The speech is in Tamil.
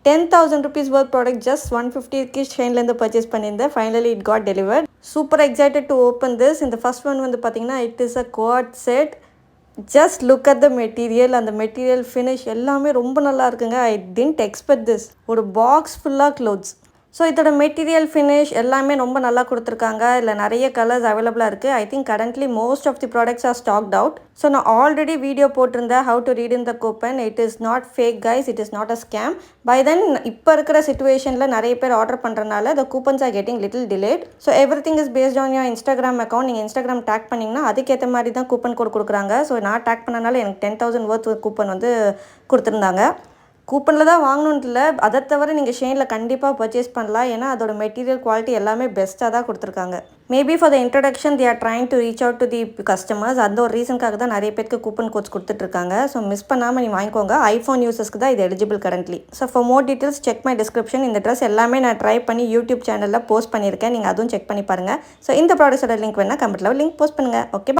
10,000 rupees worth product just 150 ஷைன்லேருந்து பர்ச்சேஸ் பண்ணியிருந்தேன். Finally it got delivered. Super excited to open this. இந்த ஃபர்ஸ்ட் ஒன் வந்து பார்த்தீங்கன்னா it is a quad set. Just look at the material. அந்த மெட்டீரியல் ஃபினிஷ் எல்லாமே ரொம்ப நல்லா இருக்குங்க. I didn't expect this. ஒரு பாக்ஸ் ஃபுல்லாக க்ளோத்ஸ். ஸோ இதோட மெட்டீரியல் ஃபினிஷ் எல்லாமே ரொம்ப நல்லா கொடுத்துருக்காங்க. இதில் நிறைய கலர்ஸ் அவைலபிளாக இருக்குது. I think currently most of the products are stocked out. So நான் ஆல்ரெடி வீடியோ போட்டிருந்தேன் how to read in the coupon. It is not fake guys, it is not a scam. By then இப்போ இருக்கிற சிச்சுவேஷனில் நிறைய பேர் ஆர்டர் பண்ணுறதுனால the coupons are getting little delayed. So everything is based on your Instagram account. நீங்கள் இன்ஸ்டாகிராம் டேக் பண்ணிங்கன்னா அதுக்கேற்ற மாதிரி தான் கூப்பன் கோட் கொடுக்குறாங்க. ஸோ நான் டேக் பண்ணனால எனக்கு 10,000 worth கூப்பன் வந்து கொடுத்துருந்தாங்க. கூப்பனில் தான் வாங்கணுன்ட்டு இல்லை, அதை தவிர நீங்கள் ஷெயினில் கண்டிப்பாக பர்ச்சேஸ் பண்ணலாம். ஏன்னா அதோட மெட்டீரியல் குவாலிட்டி எல்லாமே பெஸ்ட்டாக தான் கொடுத்துருக்காங்க. Maybe for the introduction they are trying to reach out to the customers. அந்த ஒரு ரீசனுக்காக தான் நிறைய பேருக்கு கூப்பன் கோட்ஸ் கொடுத்துட்ருக்காங்க. ஸோ மிஸ் பண்ணாமல் நீ வாங்கிக்கோங்க. ஐஃபோன் யூசர்ஸ்க்கு தான் இது eligible currently. So for more details check my description. இந்த ட்ரெஸ் எல்லாமே நான் ட்ரை பண்ணி யூடியூப் சேனலில் போஸ்ட் பண்ணியிருக்கேன். நீங்கள் அதுவும் செக் பண்ணி பாருங்கள். ஸோ இந்த ப்ராடக்ட்ஸோட லிங்க் வேணால் கமெண்ட்டில் லிங்க் போஸ்ட் பண்ணுங்கள். ஓகே.